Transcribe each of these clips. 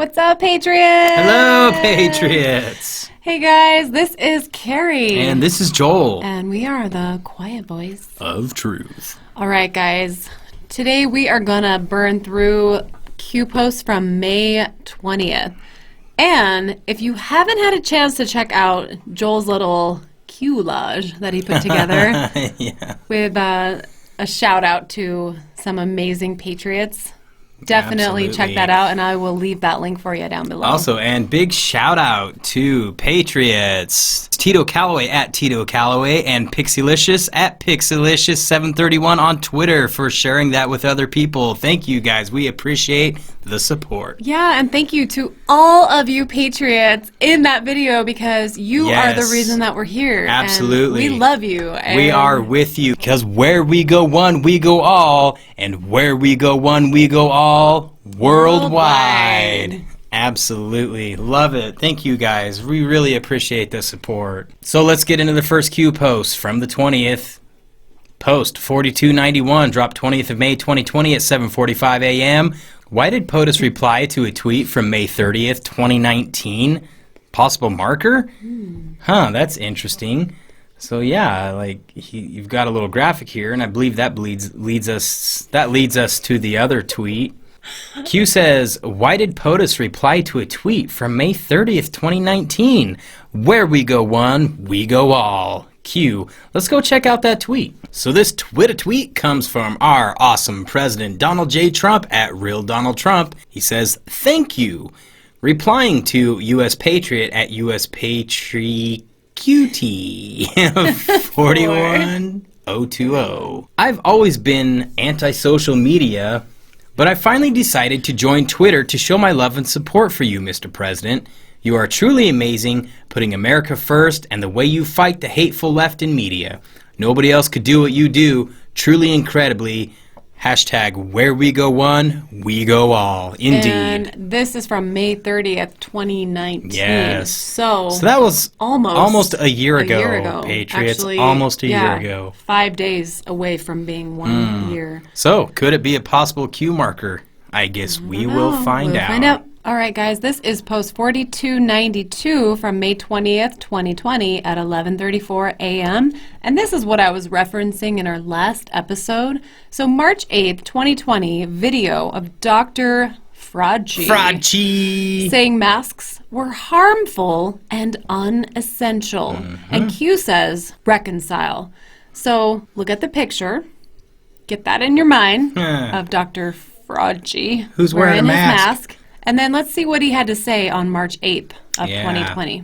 What's up, Patriots? Hello, Patriots. Hey, guys, this is Carrie. And this is Joel. And we are the Quiet Boys of Truth. All right, guys. Today we are going to burn through Q posts from May 20th. And if you haven't had a chance to check out Joel's little Q-lage that he put together with a shout out to some amazing Patriots, definitely check that out, and I will leave that link for you down below. Also, and big shout out to Patriots. Tito Calloway at Tito Calloway and Pixelicious at Pixelicious731 on Twitter for sharing that with other people. Thank you, guys. We appreciate the support. Yeah, and thank you to all of you Patriots in that video, because you are the reason that we're here. Absolutely. And we love you. And we are with you, because where we go one, we go all, and where we go one, we go all, worldwide. Absolutely. Love it. Thank you, guys. We really appreciate the support. So let's get into the first Q post from the 20th. Post 4291, dropped 20th of May 2020 at 7:45 a.m. Why did POTUS reply to a tweet from May 30th, 2019? Possible marker? Huh, that's interesting. So yeah, like you've got a little graphic here, and I believe that leads us to the other tweet. Q says, why did POTUS reply to a tweet from May 30th, 2019? Where we go one, we go all. Q, let's go check out that tweet. So this Twitter tweet comes from our awesome President Donald J. Trump at Real Donald Trump. He says, thank you. Replying to U.S. Patriot at U.S. Patriot QT 41020. I've always been anti-social media, but I finally decided to join Twitter to show my love and support for you, Mr. President. You are truly amazing, putting America first and the way you fight the hateful left in media. Nobody else could do what you do, truly incredibly. Hashtag where we go one, we go all. Indeed. And this is from May 30th, 2019. Yes. So that was almost a year ago, Patriots. Actually, almost a year ago. 5 days away from being 1 year. So could it be a possible Q marker? I guess we will find out. All right, guys, this is post 4292 from May 20th, 2020 at 11:34 a.m. And this is what I was referencing in our last episode. So March 8th, 2020, video of Dr. Fraudci saying masks were harmful and unessential. And Q says, reconcile. So look at the picture. Get that in your mind of Dr. Fraudci. Who's wearing a mask. And then let's see what he had to say on March 8th of 2020.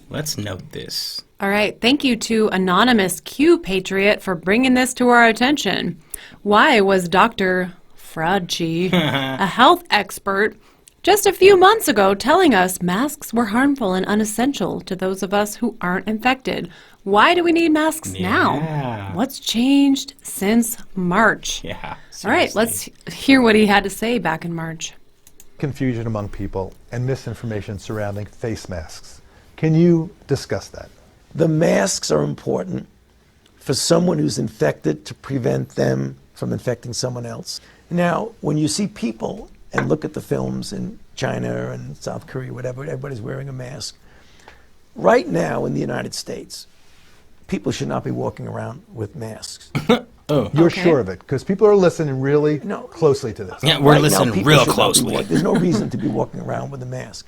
Let's note this. All right. Thank you to Anonymous Q Patriot for bringing this to our attention. Why was Dr. Fraudci, a health expert, just a few months ago telling us masks were harmful and unessential to those of us who aren't infected? Why do we need masks now? What's changed since March? All right. Let's hear what he had to say back in March. Confusion among people and misinformation surrounding face masks. Can you discuss that? The masks are important for someone who's infected to prevent them from infecting someone else. Now, when you see people and look at the films in China and South Korea, whatever, everybody's wearing a mask. Right now in the United States, people should not be walking around with masks. You're sure of it? Because people are listening really closely to this. Yeah, we're listening real closely. There's no reason to be walking around with a mask.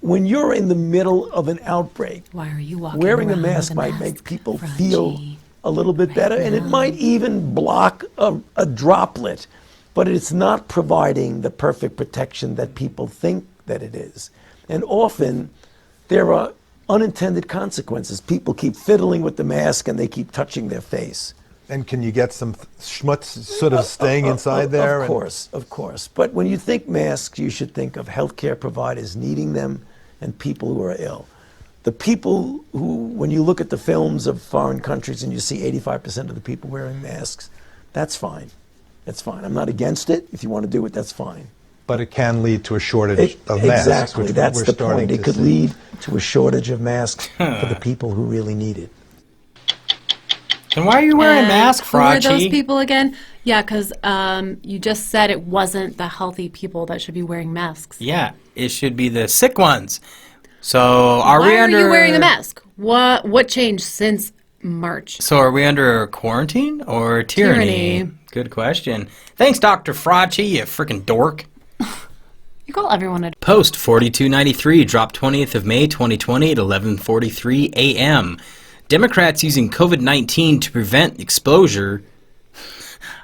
When you're in the middle of an outbreak, why are you walking wearing a around mask with a might mask, make people Fraudci? feel a little bit better, and it might even block a droplet, but it's not providing the perfect protection that people think that it is. And often there are unintended consequences. People keep fiddling with the mask and they keep touching their face. And can you get some schmutz sort of staying inside there? Of course. But when you think masks, you should think of healthcare providers needing them and people who are ill. The people who, when you look at the films of foreign countries and you see 85% of the people wearing masks, that's fine. That's fine. I'm not against it. If you want to do it, that's fine. But it can lead to a shortage of masks. Exactly. That's the point. It could lead to a shortage of masks for the people who really need it. Then why are you wearing a mask, Who are those Fraudci? people again? Yeah, because you just said it wasn't the healthy people that should be wearing masks. Yeah, it should be the sick ones. So are Why we under? are you wearing a mask? What changed since March? So are we under quarantine or tyranny? Good question. Thanks, Dr. Fraudci, you freaking dork. You call everyone a... Post 4293 dropped 20th of May 2020 at 11:43 a.m. Democrats using COVID-19 to prevent exposure.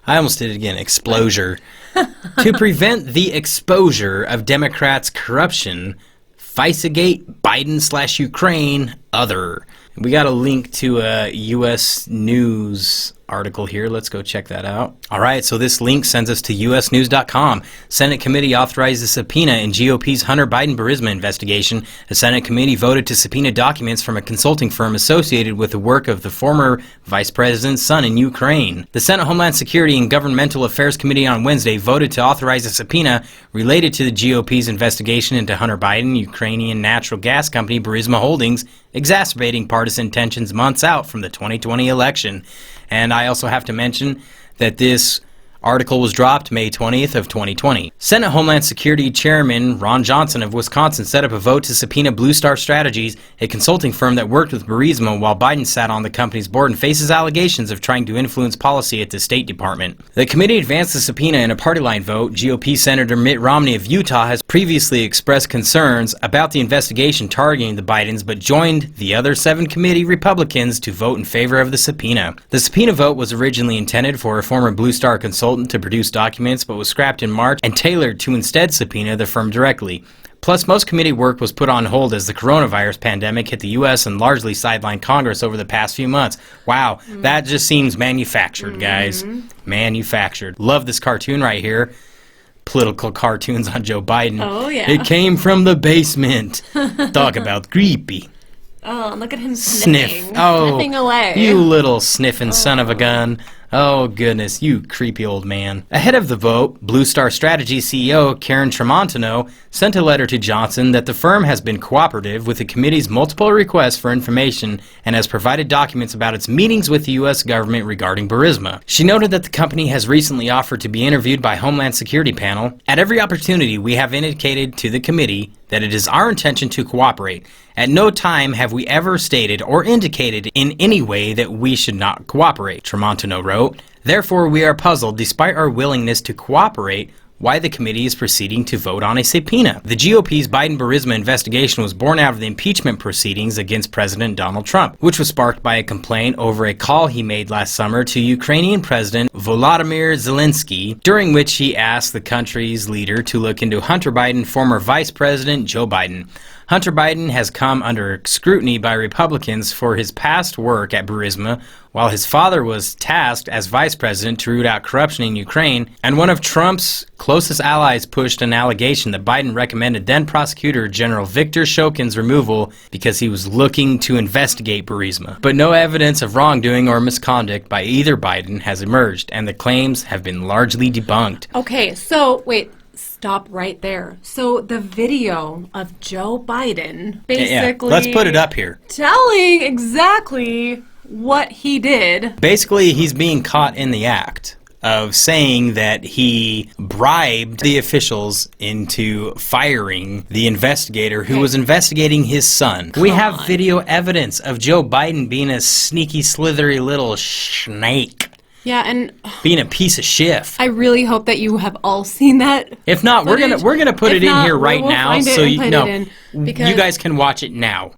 I almost did it again. Exposure. To prevent the exposure of Democrats' corruption. FISA-gate, Biden/Ukraine, other. We got a link to a U.S. News article here. Let's go check that out. All right, so this link sends us to usnews.com. Senate committee authorized a subpoena in GOP's Hunter Biden-Burisma investigation. The Senate committee voted to subpoena documents from a consulting firm associated with the work of the former vice president's son in Ukraine. The Senate Homeland Security and Governmental Affairs Committee on Wednesday voted to authorize a subpoena related to the GOP's investigation into Hunter Biden, Ukrainian natural gas company Burisma Holdings, exacerbating partisan tensions months out from the 2020 election. And I also have to mention that this article was dropped May 20th of 2020. Senate Homeland Security Chairman Ron Johnson of Wisconsin set up a vote to subpoena Blue Star Strategies, a consulting firm that worked with Burisma while Biden sat on the company's board and faces allegations of trying to influence policy at the State Department. The committee advanced the subpoena in a party line vote. GOP Senator Mitt Romney of Utah has previously expressed concerns about the investigation targeting the Bidens, but joined the other 7 committee Republicans to vote in favor of the subpoena. The subpoena vote was originally intended for a former Blue Star consultant to produce documents, but was scrapped in March and tailored to instead subpoena the firm directly. Plus, most committee work was put on hold as the coronavirus pandemic hit the U.S. and largely sidelined Congress over the past few months. Wow, that just seems manufactured, guys. Manufactured. Love this cartoon right here. Political cartoons on Joe Biden. Oh, yeah. It came from the basement. Talk about creepy. Oh, look at him sniffing. Sniff. Oh, Sniffing away. you little sniffing son of a gun. Oh, goodness, you creepy old man. Ahead of the vote, Blue Star Strategy CEO Karen Tramontano sent a letter to Johnson that the firm has been cooperative with the committee's multiple requests for information and has provided documents about its meetings with the U.S. government regarding Burisma. She noted that the company has recently offered to be interviewed by Homeland Security panel. At every opportunity, we have indicated to the committee that it is our intention to cooperate. At no time have we ever stated or indicated in any way that we should not cooperate, Tramontano wrote. Therefore, we are puzzled, despite our willingness to cooperate, why the committee is proceeding to vote on a subpoena. The GOP's Biden-Burisma investigation was born out of the impeachment proceedings against President Donald Trump, which was sparked by a complaint over a call he made last summer to Ukrainian President Volodymyr Zelensky, during which he asked the country's leader to look into Hunter Biden, former Vice President Joe Biden. Hunter Biden has come under scrutiny by Republicans for his past work at Burisma, while his father was tasked as vice president to root out corruption in Ukraine, and one of Trump's closest allies pushed an allegation that Biden recommended then prosecutor General Victor Shokin's removal because he was looking to investigate Burisma. But no evidence of wrongdoing or misconduct by either Biden has emerged, and the claims have been largely debunked. Okay, so wait. Stop right there. So the video of Joe Biden basically... Yeah, let's put it up here. Telling exactly what he did. Basically, he's being caught in the act of saying that he bribed the officials into firing the investigator who was investigating his son. We have video evidence of Joe Biden being a sneaky, slithery little snake. Yeah, and being a piece of shit. I really hope that you have all seen that. If not, footage. we're gonna put it in here right now, so you guys can watch it now.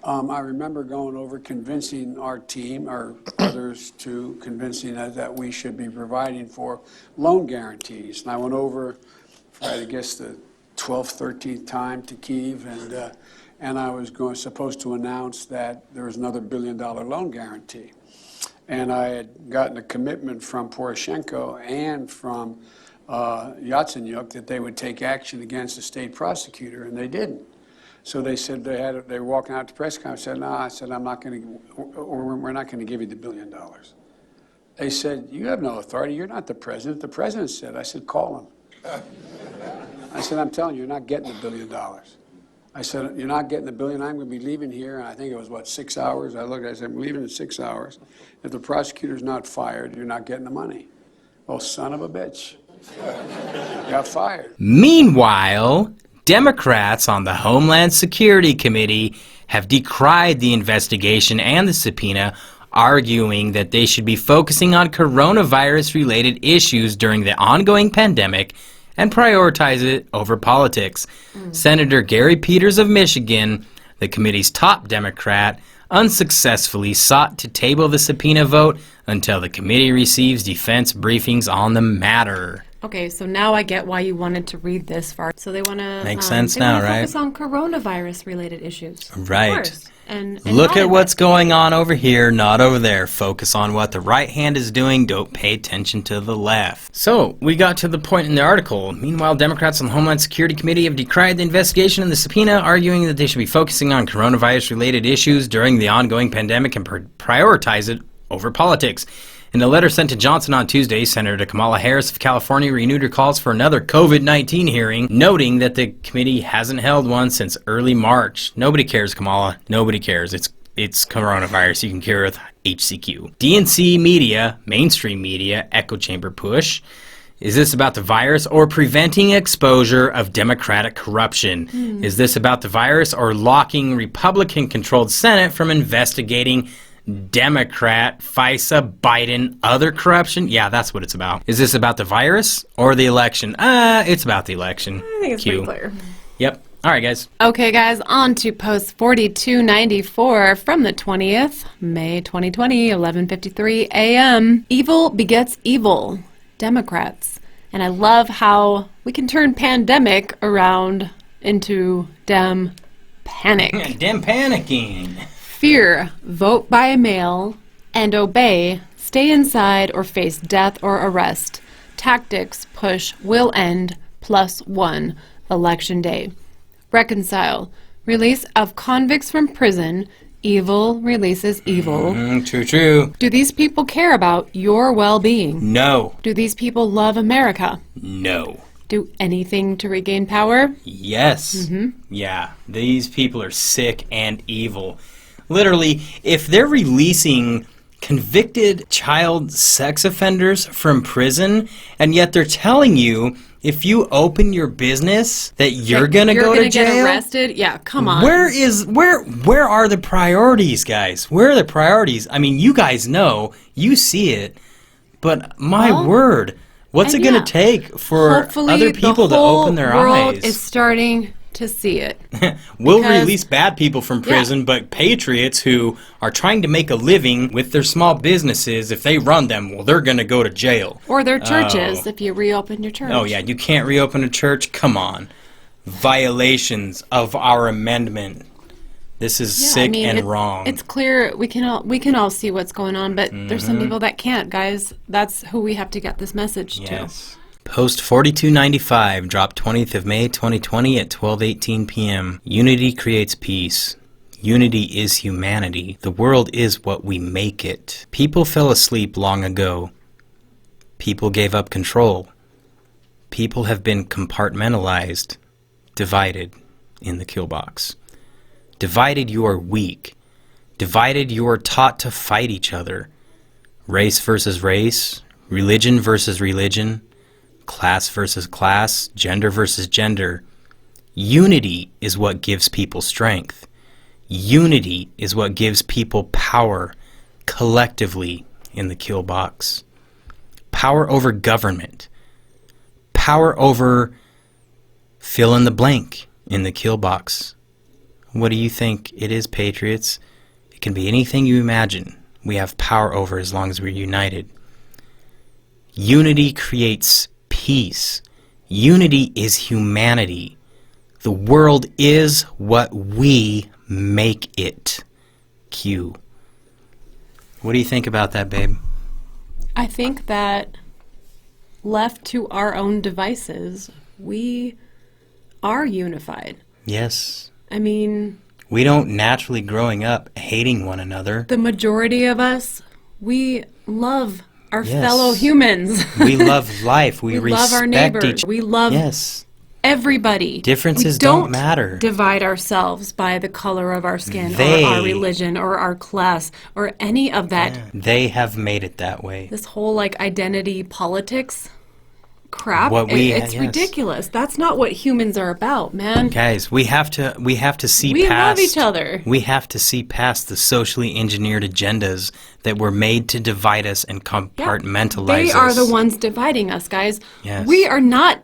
I remember going over convincing our team or others to convincing us that we should be providing for loan guarantees. And I went over for, I guess, the 12th, 13th time to Kyiv, and I was supposed to announce that there was another $1 billion loan guarantee. And I had gotten a commitment from Poroshenko and from Yatsenyuk that they would take action against the state prosecutor, and they didn't. So they said they were walking out to press conference. I said, no, I said, I'm not going to, or we're not going to give you the $1 billion. They said, you have no authority. You're not the president. The president said. I said, call him. I said, I'm telling you, you're not getting the $1 billion. I said, you're not getting the billion. I'm going to be leaving here. And I think it was, 6 hours? I looked, I said, I'm leaving in 6 hours. If the prosecutor's not fired, you're not getting the money. Well, son of a bitch. Got fired. Meanwhile, Democrats on the Homeland Security Committee have decried the investigation and the subpoena, arguing that they should be focusing on coronavirus-related issues during the ongoing pandemic and prioritize it over politics. Senator Gary Peters of Michigan, the committee's top Democrat, unsuccessfully sought to table the subpoena vote until the committee receives defense briefings on the matter. Okay, so now I get why you wanted to read this far. So they want to Makes sense now, right? Focus on coronavirus-related issues. Right. Of course. And Look not at what's invest- going on over here, not over there. Focus on what the right hand is doing. Don't pay attention to the left. So, we got to the point in the article. Meanwhile, Democrats on the Homeland Security Committee have decried the investigation and the subpoena, arguing that they should be focusing on coronavirus-related issues during the ongoing pandemic and prioritize it over politics. In a letter sent to Johnson on Tuesday, Senator Kamala Harris of California renewed her calls for another COVID-19 hearing, noting that the committee hasn't held one since early March. Nobody cares, Kamala. Nobody cares. It's coronavirus. You can cure it with HCQ. DNC media, mainstream media, echo chamber push. Is this about the virus or preventing exposure of Democratic corruption? Is this about the virus or locking Republican-controlled Senate from investigating Democrat, FISA, Biden, other corruption? Yeah, that's what it's about. Is this about the virus or the election? It's about the election. I think it's pretty clear. Yep. All right, guys. Okay, guys, on to post 4294 from the 20th, May 2020, 11:53 a.m. Evil begets evil. Democrats. And I love how we can turn pandemic around into Dem panic. Dem panicking. Fear, vote by mail, and obey, stay inside or face death or arrest. Tactics, push, will end, +1, election day. Reconcile, release of convicts from prison, evil releases evil. True. Do these people care about your well-being? No. Do these people love America? No. Do anything to regain power? Yes. Yeah, these people are sick and evil. Literally, if they're releasing convicted child sex offenders from prison, and yet they're telling you if you open your business that you're gonna go to jail, get arrested? Yeah, come on. Where are the priorities, guys? Where are the priorities? I mean, you guys know, you see it, but my word, what's it gonna take for hopefully other people to open their the whole world eyes? is starting to see it. We'll Because- release bad people from prison, but patriots who are trying to make a living with their small businesses, if they run them, well, they're going to go to jail. Or their churches, if you reopen your church. Oh, yeah, you can't reopen a church? Come on. Violations of our amendment. This is sick and wrong. It's clear we can all see what's going on, but there's some people that can't, guys. That's who we have to get this message to. Yes. Post 4295, dropped 20th of May 2020 at 12:18 p.m. Unity creates peace. Unity is humanity. The world is what we make it. People fell asleep long ago. People gave up control. People have been compartmentalized, divided in the kill box. Divided, you are weak. Divided, you are taught to fight each other. Race versus race, religion versus religion, class versus class, gender versus gender. Unity is what gives people strength. Unity is what gives people power collectively in the kill box. Power over government. Power over fill in the blank in the kill box. What do you think it is, patriots? It can be anything you imagine. We have power over as long as we're united. Unity creates peace. Unity is humanity. The world is what we make it. Q. What do you think about that, babe? I think that left to our own devices, we are unified. Yes. I mean, We don't naturally growing up hating one another. the majority of us, we love our Yes. fellow humans. We love life. We We respect love our neighbors. each. We love Yes. everybody. Differences We don't matter. Divide ourselves by the color of our skin They- or our religion or our class or any of that. They have made it that way. This whole like identity politics crap. What we- it's yes. ridiculous. That's not what humans are about, man. Guys, we have to see We past love each other. We have to see past the socially engineered agendas that were made to divide us and compartmentalize They us. are the ones dividing us, guys. Yes. We are not.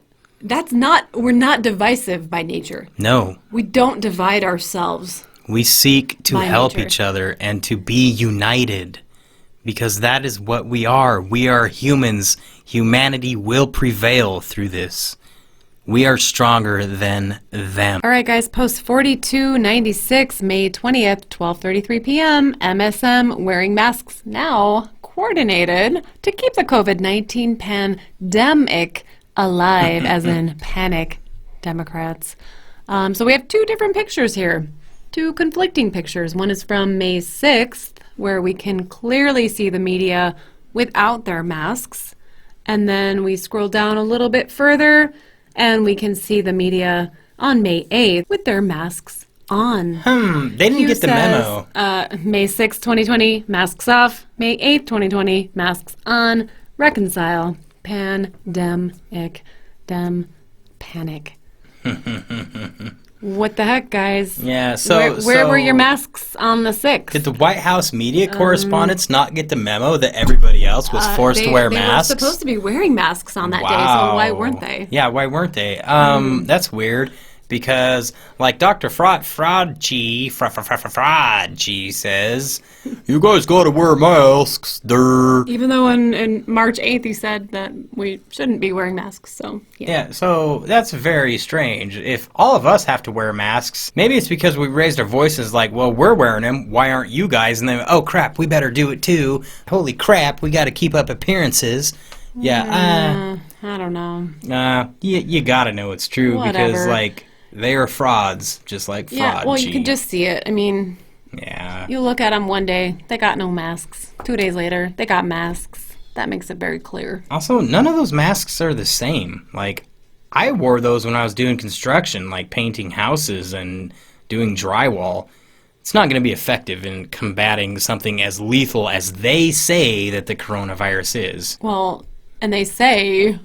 We're not divisive by nature. No, We don't divide ourselves. we seek to By help nature. each other and to be united because that is what we are. We are humans. Humanity will prevail through this. We are stronger than them. All right, guys, post 4296, May 20th, 12:33 p.m. MSM wearing masks now coordinated to keep the COVID-19 pandemic alive, as in panic, Democrats. So we have two different pictures here, two conflicting pictures. One is from May 6th, where we can clearly see the media without their masks. And then we scroll down a little bit further, and we can see the media on May 8th with their masks on. They didn't get the memo. May 6th, 2020, masks off. May 8th, 2020, masks on. Reconcile. Pandemic. Panic. What the heck, guys? Yeah, so Where were your masks on the 6th? Did the White House media correspondents not get the memo that everybody else was forced to wear masks? They were supposed to be wearing masks on that day, so why weren't they? Yeah, why weren't they? That's weird because, like Dr. Fraudci says, you guys got to wear masks. Even though in March 8th he said that we shouldn't be wearing masks, so Yeah, so that's very strange. If all of us have to wear masks, maybe it's because we raised our voices like, well, we're wearing them, why aren't you guys? And then, oh crap, we better do it too. Holy crap, we got to keep up appearances. Yeah, I don't know. you got to know it's true because, Whatever. like, they are frauds, just like Fraudci. Yeah, well, you can just see it. I mean, Yeah. you look at them one day, they got no masks. 2 days later, they got masks. That makes it very clear. Also, none of those masks are the same. Like, I wore those when I was doing construction, like painting houses and doing drywall. It's not going to be effective in combating something as lethal as they say that the coronavirus is. Well, and they say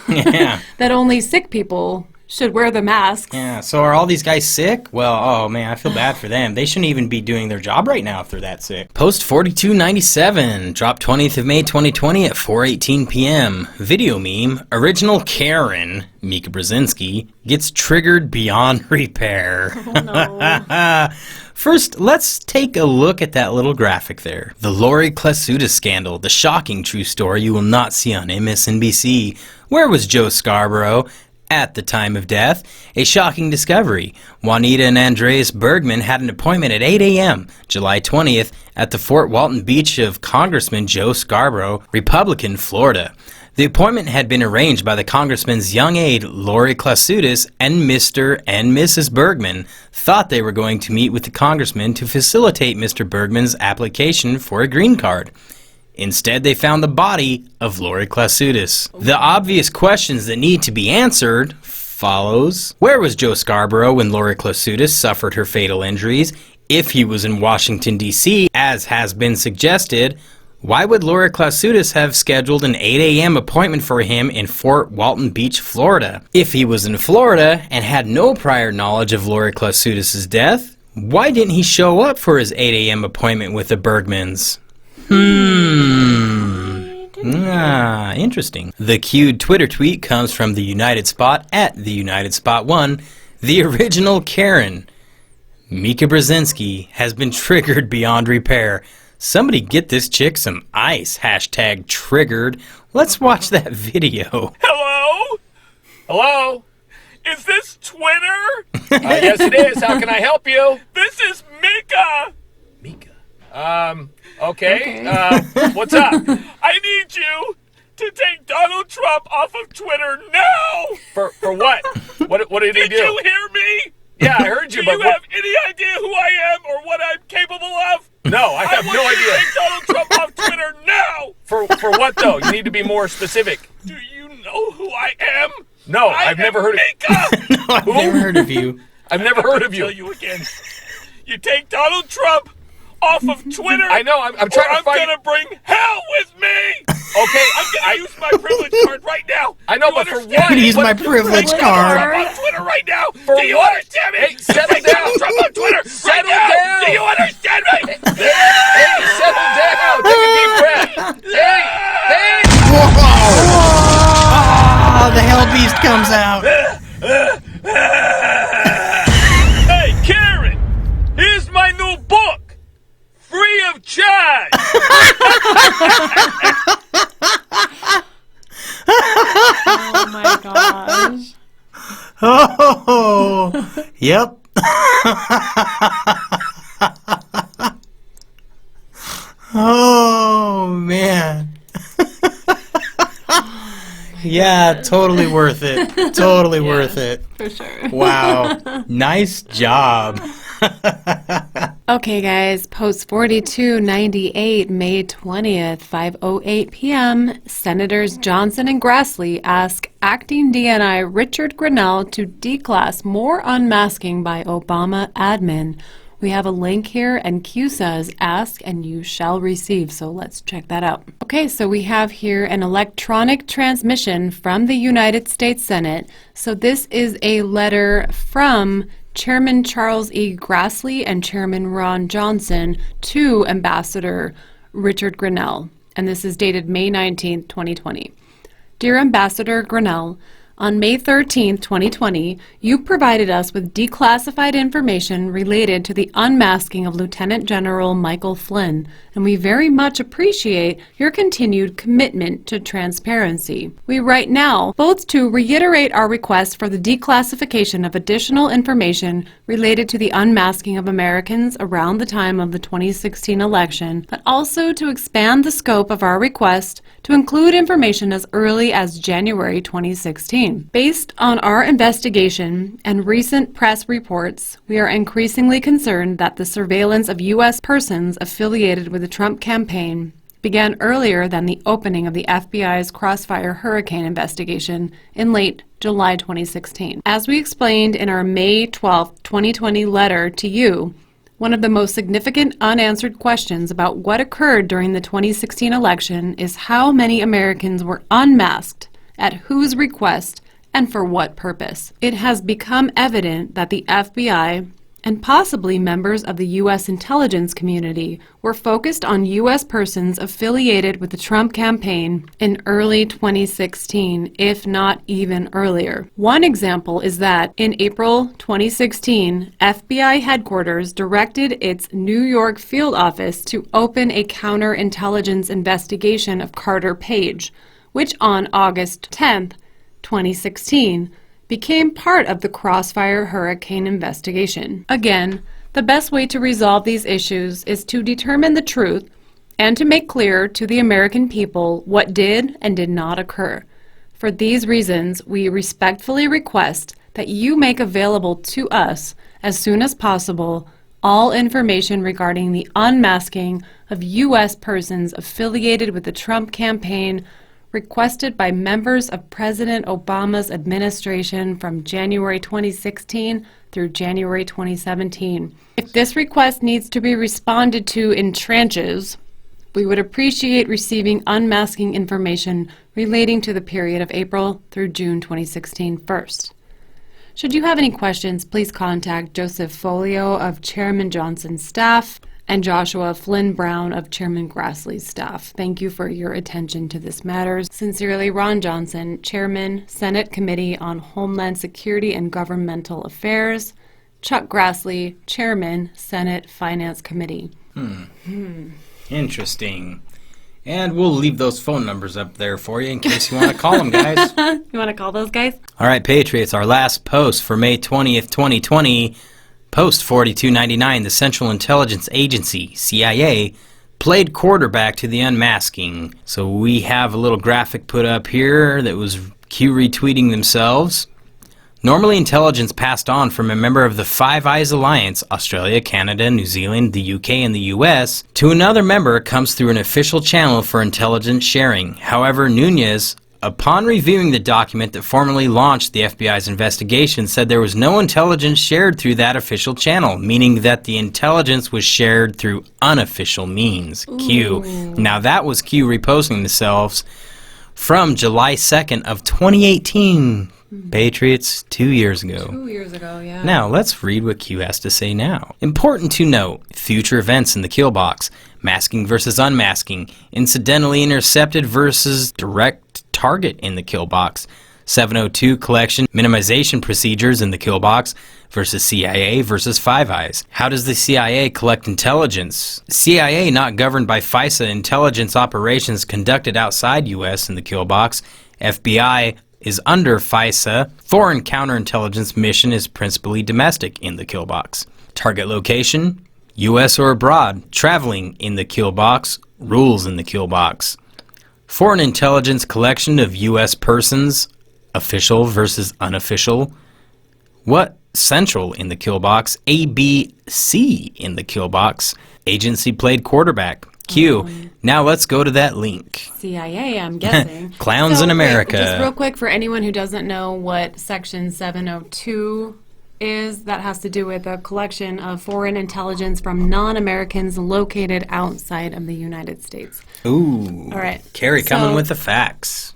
Yeah. that only sick people should wear the masks. Yeah, so are all these guys sick? Well, oh man, I feel bad for them. They shouldn't even be doing their job right now if they're that sick. Post 4297, drop 20th of May 2020 at 4:18 p.m. Video meme, original Karen, Mika Brzezinski, gets triggered beyond repair. Oh, no. First, let's take a look at that little graphic there. The Lori Klasutis scandal, the shocking true story you will not see on MSNBC. Where was Joe Scarborough at the time of death? A shocking discovery. Juanita and Andreas Bergman had an appointment at 8 a.m., July 20th, at the Fort Walton Beach of Congressman Joe Scarborough, Republican, Florida. The appointment had been arranged by the congressman's young aide, Lori Klasutis, and Mr. and Mrs. Bergman thought they were going to meet with the congressman to facilitate Mr. Bergman's application for a green card. Instead, they found the body of Lori Klasutis. The obvious questions that need to be answered follows. Where was Joe Scarborough when Lori Klasutis suffered her fatal injuries? If he was in Washington, D.C., as has been suggested, why would Lori Klasutis have scheduled an 8 a.m. appointment for him in Fort Walton Beach, Florida? If he was in Florida and had no prior knowledge of Lori Klasutis' death, why didn't he show up for his 8 a.m. appointment with the Bergmans? Interesting. The cued Twitter tweet comes from the United Spot at the United Spot 1. The original Karen, Mika Brzezinski, has been triggered beyond repair. Somebody get this chick some ice. Hashtag triggered. Let's watch that video. Hello? Hello? Is this Twitter? Yes, it is. How can I help you? This is Mika. Mika. Okay. What's up? I need you to take Donald Trump off of Twitter now. For what? What did he do? Did you hear me? Yeah, I heard you. Do you have any idea who I am or what I'm capable of? No, I have no idea. I want you to take Donald Trump off Twitter now. For what though? You need to be more specific. Do you know who I am? No, I've never heard of No, I've never heard of you. I've never heard of you. Tell you again. You take Donald Trump off of Twitter. I know. I'm trying to find. I'm gonna bring hell with me. Okay, I'm gonna use my privilege card right now. I know, You but for understand? what? I'm gonna use my privilege Take card. Donald Trump on Twitter right now. For Do you what? understand me? Hey, settle Take down. Donald Trump on Twitter right Settle now. down. Do you understand me? Hey, settle down. Take a deep breath. Hey. Oh, the hell beast comes out. Hey, Karen, here's my new book, free of charge. Oh my gosh. Oh, yep. Oh, man. Yeah, totally worth it. Totally worth it. For sure. Wow. Nice job. Okay, guys, post 4298, May 20th, 5:08 p.m. Senators Johnson and Grassley ask acting DNI Richard Grenell to declass more unmasking by Obama admin. We have a link here, and Q says, ask and you shall receive. So let's check that out. Okay, so we have here an electronic transmission from the United States Senate. So this is a letter from Chairman Charles E. Grassley and Chairman Ron Johnson to Ambassador Richard Grenell. And this is dated May 19th, 2020. Dear Ambassador Grenell, on May 13, 2020, you provided us with declassified information related to the unmasking of Lieutenant General Michael Flynn, and we very much appreciate your continued commitment to transparency. We write now both to reiterate our request for the declassification of additional information related to the unmasking of Americans around the time of the 2016 election, but also to expand the scope of our request to include information as early as January 2016. Based on our investigation and recent press reports, we are increasingly concerned that the surveillance of U.S. persons affiliated with the Trump campaign began earlier than the opening of the FBI's Crossfire Hurricane investigation in late July 2016. As we explained in our May 12, 2020 letter to you, one of the most significant unanswered questions about what occurred during the 2016 election is how many Americans were unmasked, at whose request, and for what purpose. It has become evident that the FBI and possibly members of the U.S. intelligence community were focused on U.S. persons affiliated with the Trump campaign in early 2016, if not even earlier. One example is that in April 2016, FBI headquarters directed its New York field office to open a counterintelligence investigation of Carter Page, which on August 10th, 2016, became part of the Crossfire Hurricane investigation. Again, the best way to resolve these issues is to determine the truth and to make clear to the American people what did and did not occur. For these reasons, we respectfully request that you make available to us as soon as possible all information regarding the unmasking of U.S. persons affiliated with the Trump campaign requested by members of President Obama's administration from January 2016 through January 2017. If this request needs to be responded to in tranches, we would appreciate receiving unmasking information relating to the period of April through June 2016 first. Should you have any questions, please contact Joseph Folio of Chairman Johnson's staff and Joshua Flynn Brown of Chairman Grassley's staff. Thank you for your attention to this matter. Sincerely, Ron Johnson, Chairman, Senate Committee on Homeland Security and Governmental Affairs. Chuck Grassley, Chairman, Senate Finance Committee. Interesting. And we'll leave those phone numbers up there for you in case you want to call them, guys. You want to call those guys? All right, Patriots, our last post for May 20th, 2020. Post 4299, the Central Intelligence Agency, CIA, played quarterback to the unmasking. So we have a little graphic put up here that was Q retweeting themselves. Normally, intelligence passed on from a member of the Five Eyes Alliance, Australia, Canada, New Zealand, the UK, and the US, to another member comes through an official channel for intelligence sharing. However, Nunez upon reviewing the document that formally launched the FBI's investigation, said there was no intelligence shared through that official channel, meaning that the intelligence was shared through unofficial means. Q. Now that was Q reposting themselves from July 2nd of 2018. Patriots, 2 years ago. 2 years ago, yeah. Now, let's read what Q has to say now. Important to note, future events in the kill box. Masking versus unmasking. Incidentally intercepted versus direct target in the kill box. 702 collection minimization procedures in the kill box versus CIA versus Five Eyes. How does the CIA collect intelligence? CIA not governed by FISA intelligence operations conducted outside U.S. in the kill box. FBI is under FISA. Foreign counterintelligence mission is principally domestic in the kill box. Target location, U.S. or abroad. Traveling in the kill box. Rules in the kill box. Foreign intelligence collection of U.S. persons, official versus unofficial. What central in the kill box? ABC in the kill box. Agency played quarterback. Q. Now let's go to that link. CIA, I'm guessing. Clowns in America. Just real quick, for anyone who doesn't know what Section 702 is, that has to do with a collection of foreign intelligence from non-Americans located outside of the United States. Ooh. All right. Carrie coming with the facts.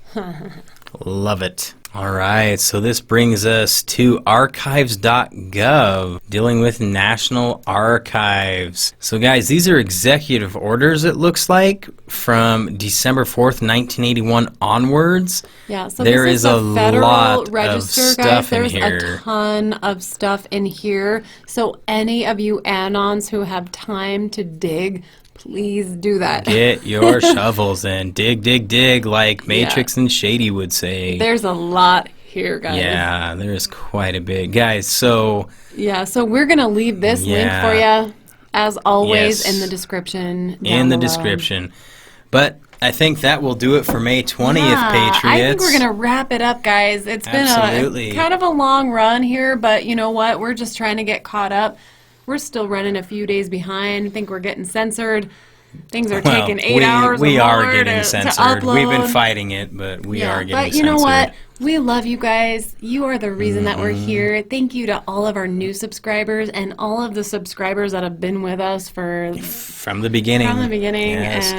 Love it. All right, so this brings us to archives.gov, dealing with National Archives. So guys, these are executive orders, it looks like, from December 4th, 1981 onwards. Yeah, so there this is a Federal lot Register, of guys. stuff There's in here. a ton of stuff in here. So any of you anons who have time to dig, please do that. Get your shovels in. Dig, dig, dig, like Matrix and Shady would say. There's a lot here, guys. Yeah, there's quite a bit. Guys, so... Yeah, so we're going to leave this link for you, as always, Yes. in the description down in the below. description. But I think that will do it for May 20th, Patriots. I think we're going to wrap it up, guys. It's been Absolutely. kind of a long run here, but you know what? We're just trying to get caught up. We're still running a few days behind. I think we're getting censored. Things are taking 8 hours we or are more getting to censored. We've been upload. fighting it, but we are getting But you censored. know what? We love you guys. You are the reason that we're Mm-hmm. here. Thank you to all of our new subscribers and all of the subscribers that have been with us From the beginning. Yes.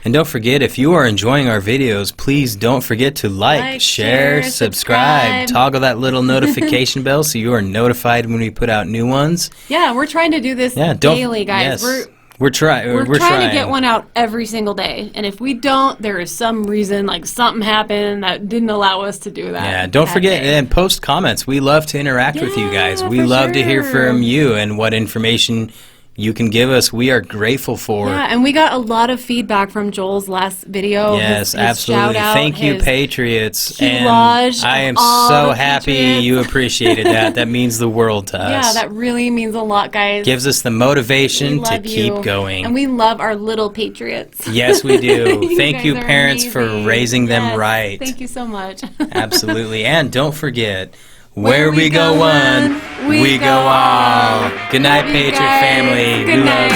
And don't forget, if you are enjoying our videos, please don't forget to like, share, subscribe. Toggle that little notification bell so you are notified when we put out new ones. yeah, we're trying to do this daily, guys. Yes. We're trying to get one out every single day. And if we don't, there is some reason, like something happened that didn't allow us to do that. Yeah, don't that forget, day. and post comments. We love to interact with you guys. We for love to hear sure. from you and what information you can give us. We are grateful for. Yeah, and we got a lot of feedback from Joel's last video. Yes, his absolutely. shout-out, Thank you, his Patriots. And collage I of am all so the happy Patriots. you appreciated that. That means the world to us. Yeah, that really means a lot, guys. Gives us the We motivation to love you. keep going. And we love our little patriots. Yes, we do. Thank guys you, are parents, for amazing. raising them Yes, right. Thank you so much. Absolutely. And don't forget, where we go one, we go all. Good night, Love you Patriot guys. family. Good We love night.